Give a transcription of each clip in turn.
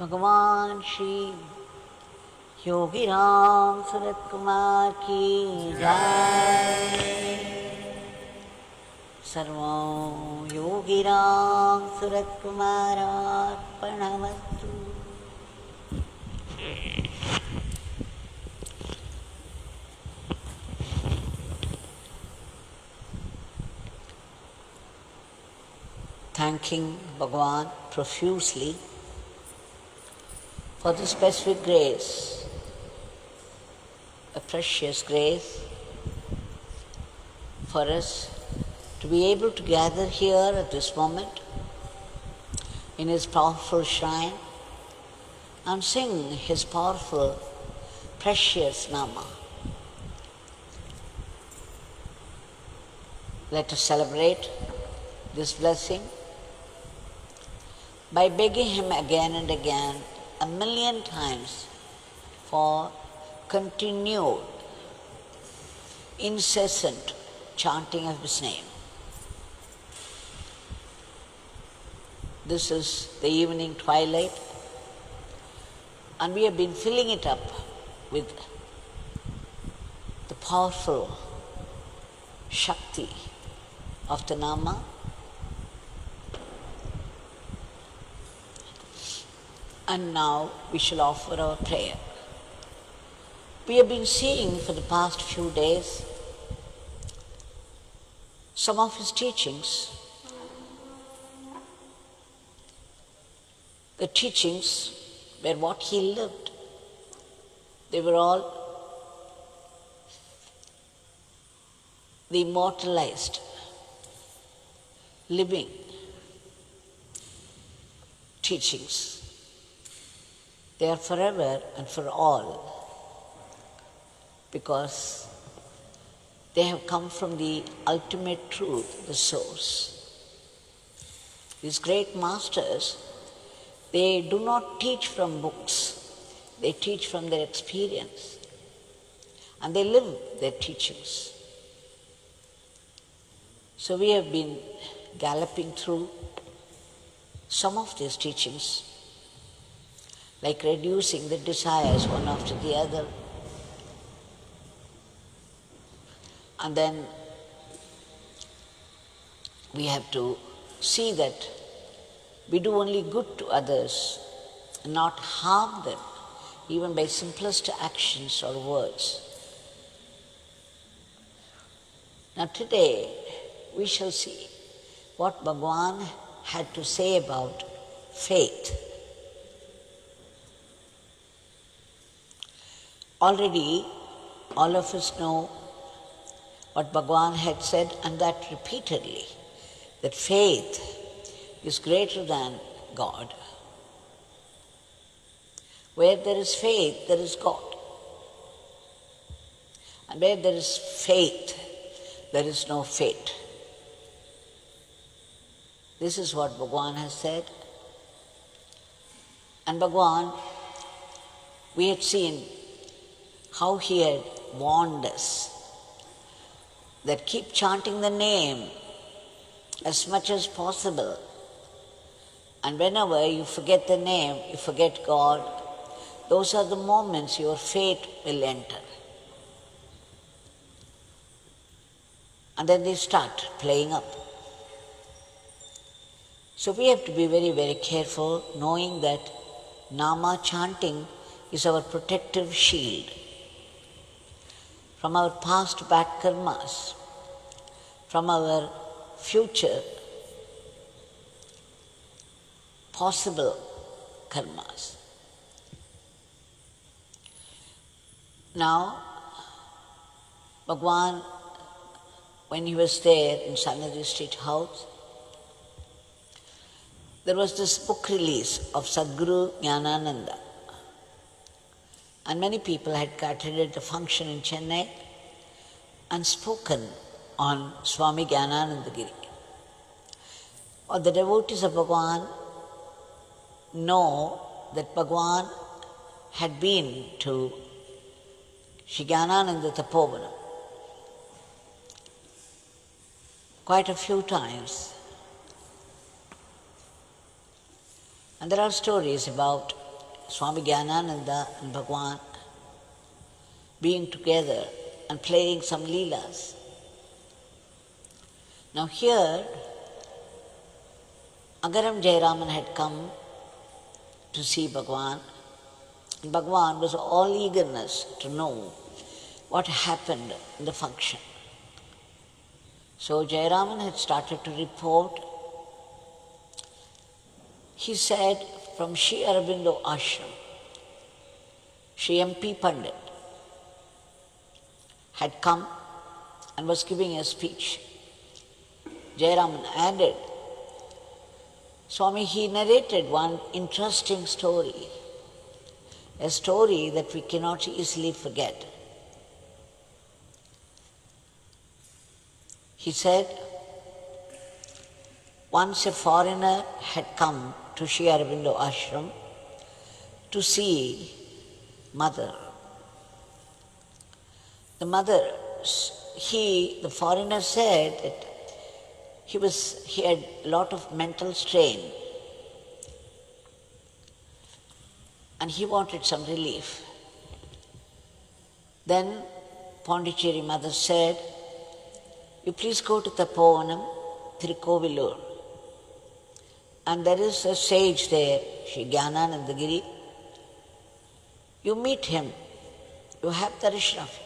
भगवान श्री योगी रामसूरतकुमार की जय। सर्वं योगी रामसूरतकुमारार्पणमस्तु। Thanking Bhagwan profusely for the specific grace, a precious grace for us to be able to gather here at this moment in His powerful shrine and sing His powerful, precious Nama. Let us celebrate this blessing by begging Him again and again, 1,000,000 times, for continued, incessant chanting of His name. This is the evening twilight, and we have been filling it up with the powerful Shakti of the Nama. And now we shall offer our prayer. We have been seeing for the past few days some of His teachings. The teachings were what He lived. They were all the immortalized, living teachings. They are forever and for all, because they have come from the ultimate truth, the source. These great masters, they do not teach from books, they teach from their experience, and they live their teachings. So we have been galloping through some of these teachings, like reducing the desires one after the other. And then we have to see that we do only good to others and not harm them, even by simplest actions or words. Now today we shall see what Bhagwan had to say about faith. Already all of us know what Bhagwan had said, and that repeatedly, that faith is greater than God. Where there is faith, there is God. And where there is faith, there is no fate. This is what Bhagwan has said. And Bhagwan, we had seen how he had warned us that keep chanting the name as much as possible. And whenever you forget the name, you forget God, those are the moments your fate will enter. And then they start playing up. So we have to be very, very careful, knowing that Nama chanting is our protective shield from our past bad karmas, from our future possible karmas. Now, Bhagwan, when he was there in Sanadi Street House, there was this book release of Sadguru Jnanananda. And many people had attended a function in Chennai and spoken on Swami Jnananandagiri. Or the devotees of Bhagwan know that Bhagwan had been to Shri Jnanananda Tapovanam quite a few times. And there are stories about Swami Gyanananda and Bhagwan being together and playing some leelas. Now here, Agaram Jayaraman had come to see Bhagwan, and Bhagwan was all eagerness to know what happened in the function. So Jayaraman had started to report. He said from Sri Aurobindo Ashram, Sri M.P. Pandit had come and was giving a speech. Jayaraman added, Swami, he narrated one interesting story, a story that we cannot easily forget. He said, once a foreigner had come to Sri Aurobindo Ashram to see mother. The mother, the foreigner said that he had a lot of mental strain and he wanted some relief. Then Pondicherry mother said, you please go to Tapovanam, Tirukovilur, and there is a sage there, Sri Gyananandagiri. You meet him, you have darshan of him.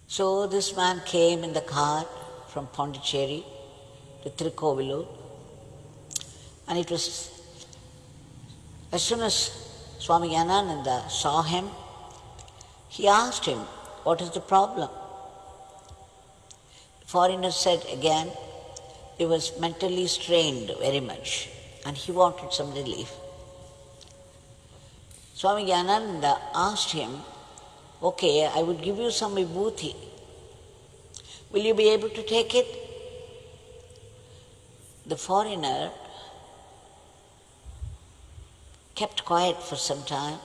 So this man came in the car from Pondicherry to Tirukovilur, and it was, as soon as Swami Gyanananda saw him, he asked him, what is the problem? The foreigner said again, he was mentally strained very much and he wanted some relief. Swami Gyanananda asked him, okay, I would give you some vibhuti. Will you be able to take it? The foreigner kept quiet for some time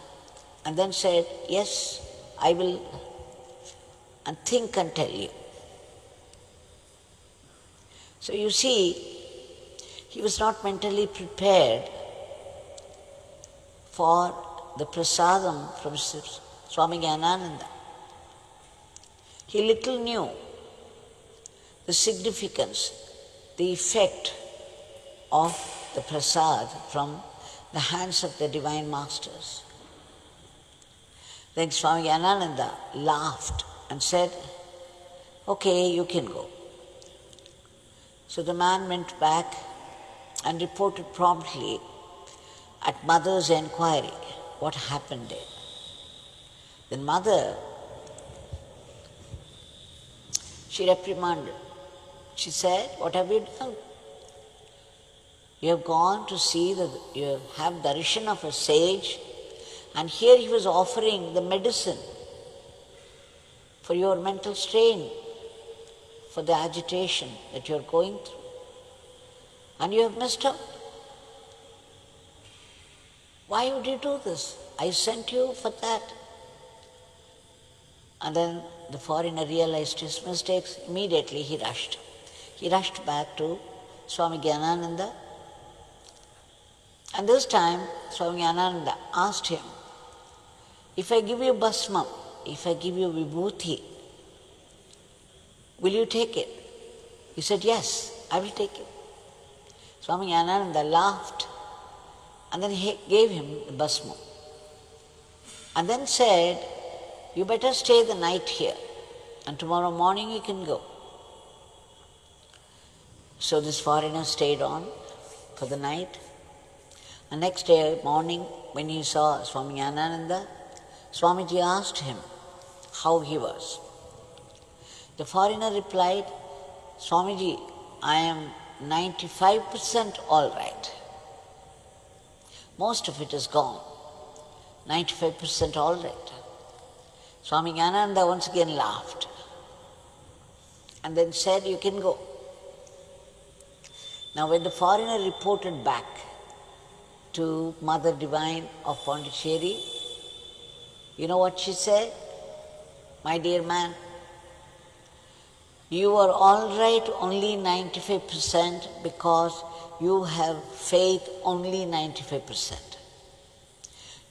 and then said, yes, I will, and think and tell you. So you see, he was not mentally prepared for the prasadam from Swami Gyanananda. He little knew the significance, the effect of the prasad from the hands of the divine masters. Then Swami Gyanananda laughed and said, okay, you can go. So the man went back and reported promptly at mother's enquiry what happened there. Then mother, she reprimanded. She said, what have you done? You have gone to see that you have darshan of a sage, and here he was offering the medicine for your mental strain, for the agitation that you are going through. And you have messed up. Why would you do this? I sent you for that. And then the foreigner realized his mistakes. Immediately he rushed. He rushed back to Swami Gyanananda. And this time Swami Gyanananda asked him, if I give you bhasmam, if I give you vibhuti, will you take it? He said, yes, I will take it. Swami Gyanananda laughed and then he gave him the bhasmam. And then said, you better stay the night here and tomorrow morning you can go. So this foreigner stayed on for the night. And next day morning when he saw Swami Gyanananda, Swamiji asked him how he was. The foreigner replied, Swamiji, I am 95% all right. Most of it is gone. 95% all right. Swami Gyanananda once again laughed and then said, you can go. Now when the foreigner reported back to Mother Divine of Pondicherry, you know what she said? My dear man, You are all right only 95% because you have faith only 95%.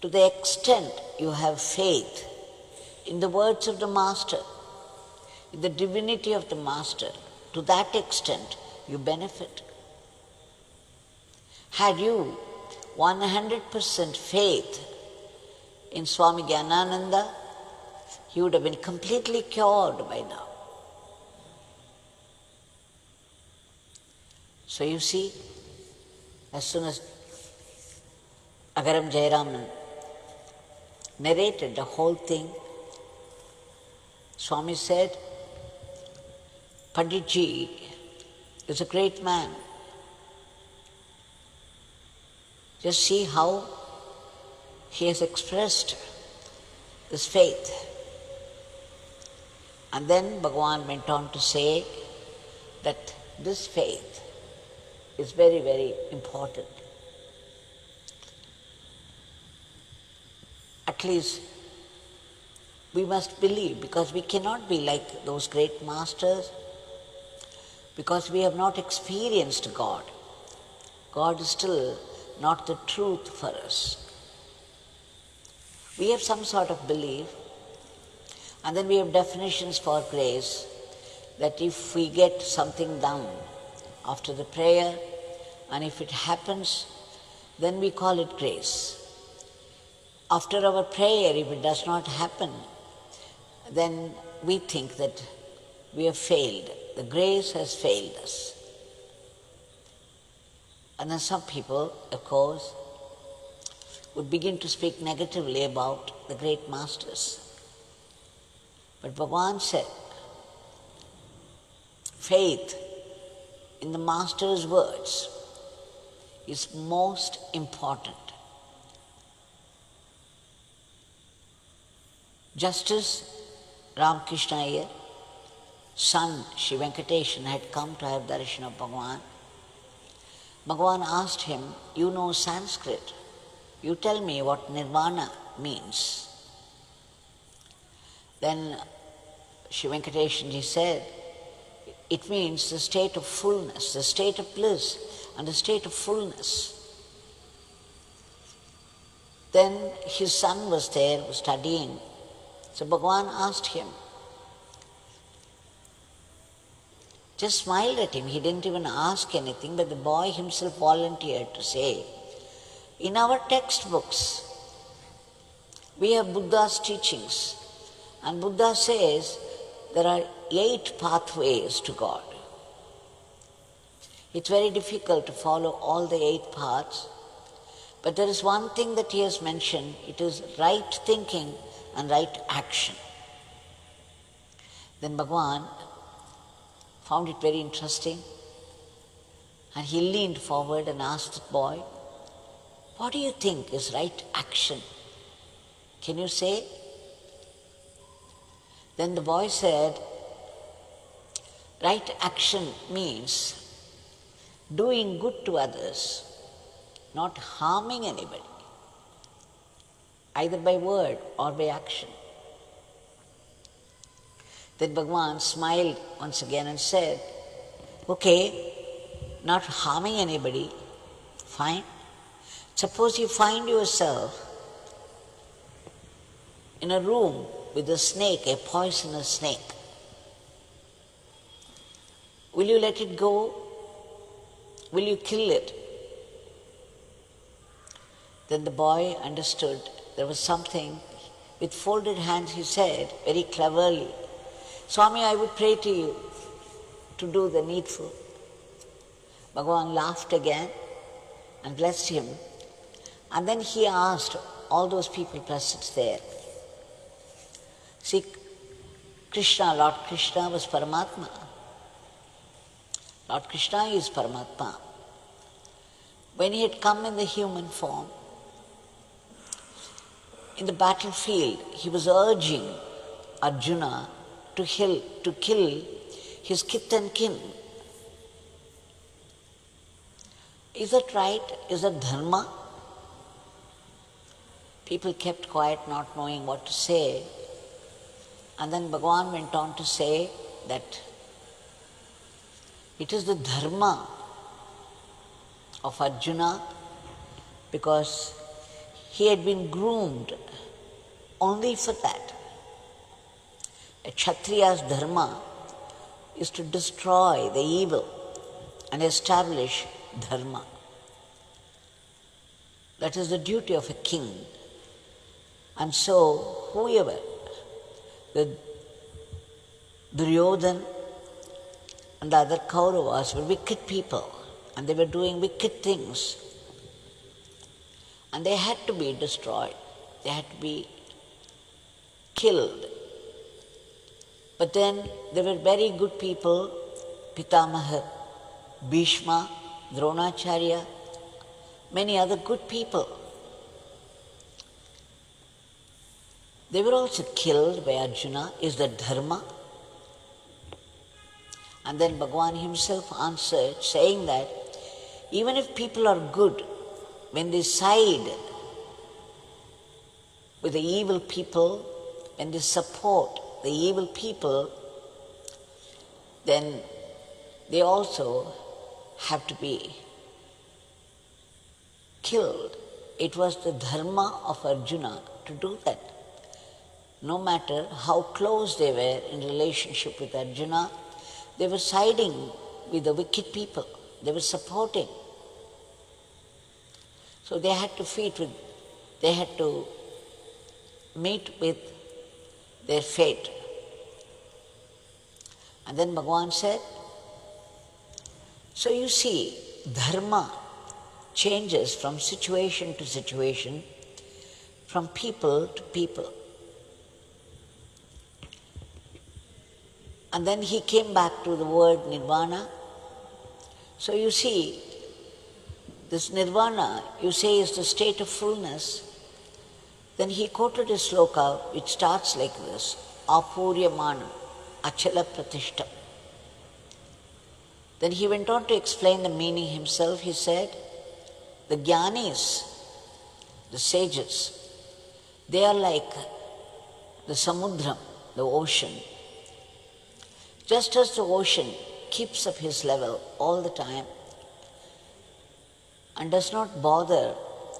To the extent you have faith in the words of the Master, in the divinity of the Master, to that extent you benefit. Had you 100% faith in Swami Gyanananda, he would have been completely cured by now. So you see, as soon as Agaram Jayaraman narrated the whole thing, Swami said, Panditji is a great man. Just see how he has expressed this faith. And then Bhagavan went on to say that this faith is very, very important. At least we must believe, because we cannot be like those great masters, because we have not experienced God. God is still not the truth for us. We have some sort of belief, and then we have definitions for grace, that if we get something done after the prayer, and if it happens, then we call it grace. After our prayer, if it does not happen, then we think that we have failed. The grace has failed us. And then some people, of course, would begin to speak negatively about the great masters. But Bhagavan said, faith in the master's words is most important. Just as Ramakrishna Iyer, son Shri Venkateshan, had come to have darshan of Bhagavan, Bhagavan asked him, you know Sanskrit, you tell me what nirvana means. Then Shri Venkateshan said, it means the state of fullness, the state of bliss and the state of fullness. Then his son was there, was studying. So Bhagavan asked him, just smiled at him, he didn't even ask anything, but the boy himself volunteered to say, in our textbooks, we have Buddha's teachings, and Buddha says there are 8 pathways to God. It's very difficult to follow all the 8 paths, but there is one thing that he has mentioned, it is right thinking and right action. Then Bhagavan found it very interesting, and he leaned forward and asked the boy, what do you think is right action? Can you say? Then the boy said, right action means doing good to others, not harming anybody, either by word or by action. Then Bhagavan smiled once again and said, okay, not harming anybody, fine. Suppose you find yourself in a room with a snake, a poisonous snake. Will you let it go? Will you kill it? Then the boy understood there was something. With folded hands he said very cleverly, Swami, I would pray to you to do the needful. Bhagavan laughed again and blessed him. And then he asked all those people present there, see, Krishna, Lord Krishna was Paramatma. Lord Krishna is Paramatma. When he had come in the human form, in the battlefield, he was urging Arjuna to kill his kith and kin. Is that right? Is that dharma? People kept quiet, not knowing what to say. And then Bhagavan went on to say that It is the dharma of Arjuna because he had been groomed only for that. A Kshatriya's dharma is to destroy the evil and establish dharma. That is the duty of a king. And so, whoever, the Duryodhan and the other Kauravas were wicked people, and they were doing wicked things. And they had to be destroyed. They had to be killed. But then there were very good people, Pitamaha, Bhishma, Dronacharya, many other good people. They were also killed by Arjuna. Is that dharma? And then Bhagwan himself answered, saying that even if people are good, when they side with the evil people, when they support the evil people, then they also have to be killed. It was the dharma of Arjuna to do that. No matter how close they were in relationship with Arjuna, they were siding with the wicked people. They were supporting. So they had to meet with their fate. And then Bhagwan said, so you see, dharma changes from situation to situation, from people to people. And then he came back to the word nirvana. So you see, this nirvana, you say, is the state of fullness. Then he quoted a sloka which starts like this, Apuryamanam, Achala Pratishtam. Then he went on to explain the meaning himself. He said, the jnanis, the sages, they are like the samudram, the ocean. Just as the ocean keeps up his level all the time and does not bother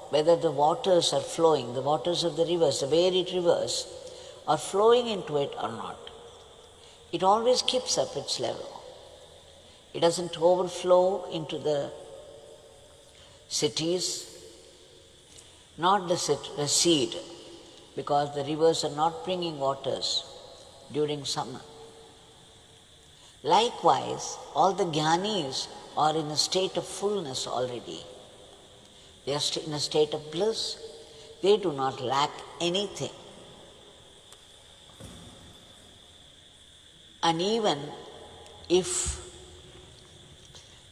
whether the waters are flowing, the waters of the rivers, the varied rivers, are flowing into it or not. It always keeps up its level. It doesn't overflow into the cities, nor does it recede, because the rivers are not bringing waters during summer. Likewise, all the jnanis are in a state of fullness already. They are in a state of bliss. They do not lack anything. And even if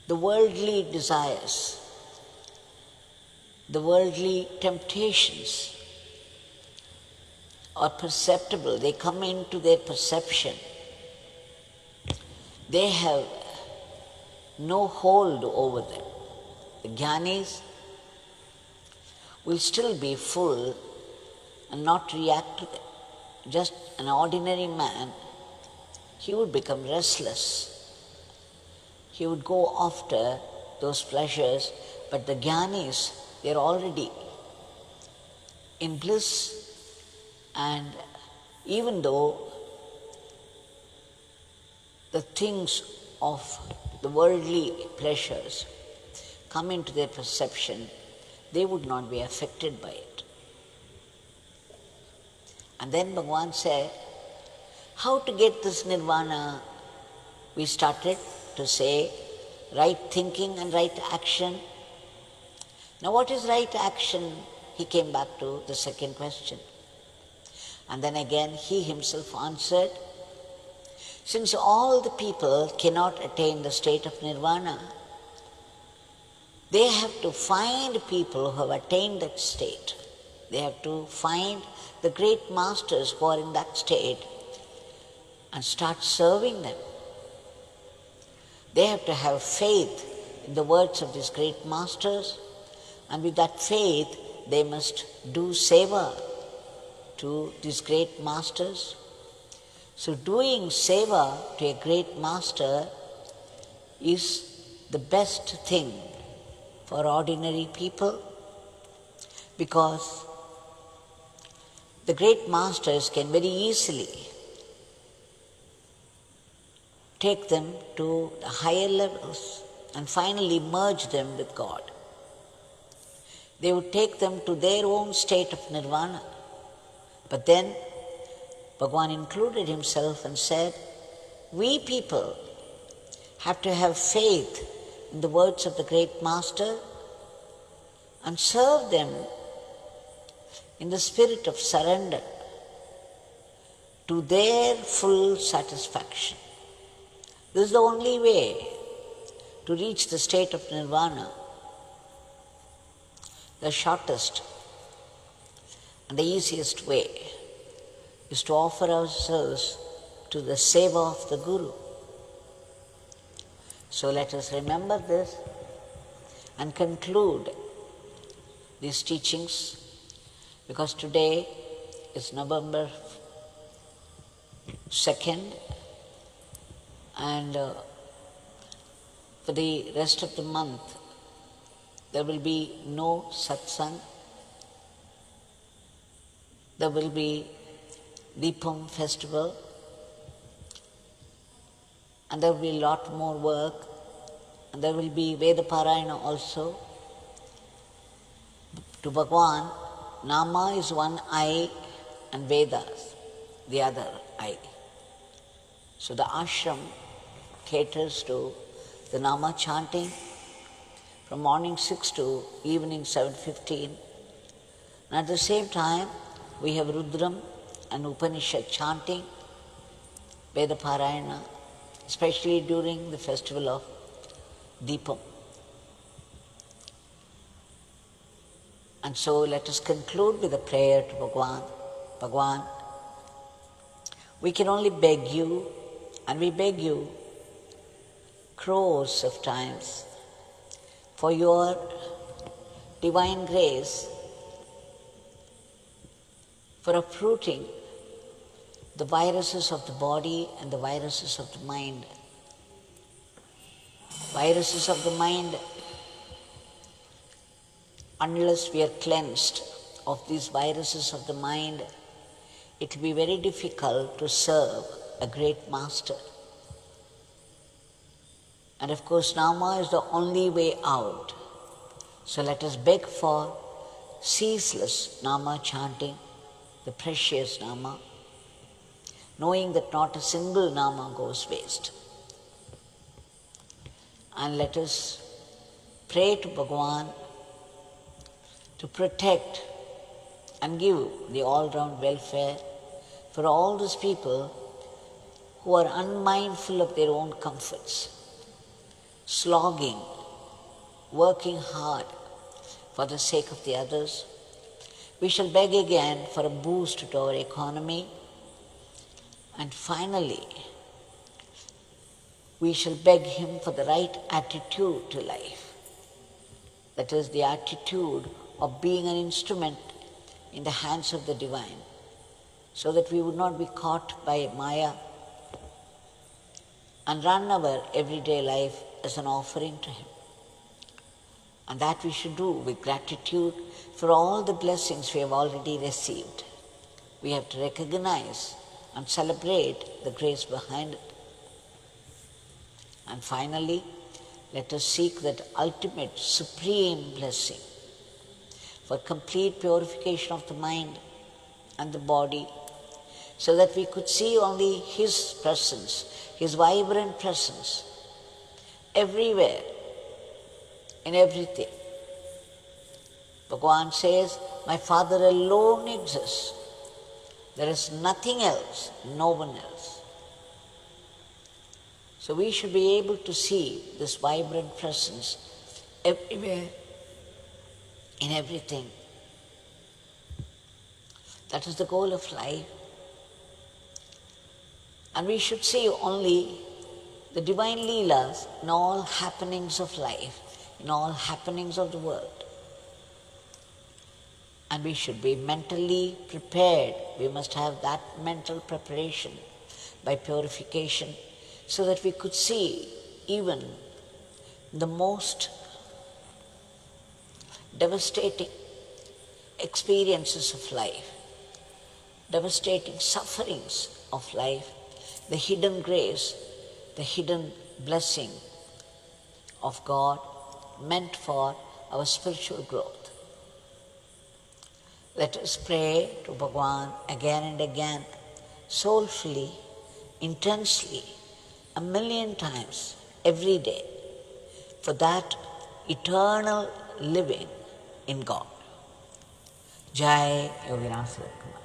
the worldly desires, the worldly temptations are perceptible, they come into their perception, they have no hold over them. The jnanis will still be full and not react to them. Just an ordinary man, he would become restless. He would go after those pleasures, but the jnanis, they are already in bliss, and even though the things of the worldly pleasures come into their perception, they would not be affected by it. And then Bhagwan said, how to get this nirvana? We started to say right thinking and right action. Now what is right action? He came back to the second question. And then again he himself answered, since all the people cannot attain the state of nirvana, they have to find people who have attained that state. They have to find the great masters who are in that state and start serving them. They have to have faith in the words of these great masters, and with that faith they must do seva to these great masters. So doing seva to a great master is the best thing for ordinary people, because the great masters can very easily take them to the higher levels and finally merge them with God. They would take them to their own state of nirvana. But then Bhagwan included himself and said, we people have to have faith in the words of the great master and serve them in the spirit of surrender to their full satisfaction. This is the only way to reach the state of nirvana, the shortest and the easiest way is to offer ourselves to the seva of the Guru. So let us remember this and conclude these teachings, because today is November 2nd, and for the rest of the month there will be no satsang. There will be Deepam festival, and there will be a lot more work, and there will be Veda Parayana also. To Bhagwan, Nama is one eye and Vedas the other eye. So the ashram caters to the Nama chanting from morning 6 to evening 7:15. And at the same time, we have Rudram and Upanishad chanting, Veda Parayana, especially during the festival of Deepam. And so let us conclude with a prayer to Bhagwan. Bhagwan, we can only beg you, and we beg you crores of times, for your divine grace, for uprooting the viruses of the body and the viruses of the mind. Viruses of the mind, unless we are cleansed of these viruses of the mind, it will be very difficult to serve a great master. And of course, Nama is the only way out. So let us beg for ceaseless Nama chanting, the precious Nama, knowing that not a single Nama goes waste. And let us pray to Bhagwan to protect and give the all-round welfare for all those people who are unmindful of their own comforts, slogging, working hard for the sake of the others. We shall beg again for a boost to our economy, and finally, we shall beg him for the right attitude to life. That is, the attitude of being an instrument in the hands of the divine, so that we would not be caught by Maya and run our everyday life as an offering to him. And that we should do with gratitude for all the blessings we have already received. We have to recognize and celebrate the grace behind it. And finally, let us seek that ultimate, supreme blessing for complete purification of the mind and the body, so that we could see only His presence, His vibrant presence, everywhere, in everything. Bhagwan says, my Father alone exists. There is nothing else, no one else. So we should be able to see this vibrant presence everywhere, in everything. That is the goal of life. And we should see only the divine leelas in all happenings of life, in all happenings of the world. And we should be mentally prepared. We must have that mental preparation by purification, so that we could see even the most devastating experiences of life, devastating sufferings of life, the hidden grace, the hidden blessing of God meant for our spiritual growth. Let us pray to Bhagwan again and again, soulfully, intensely, 1,000,000 times every day, for that eternal living in God. Jai Yogi Ramsuratkumar.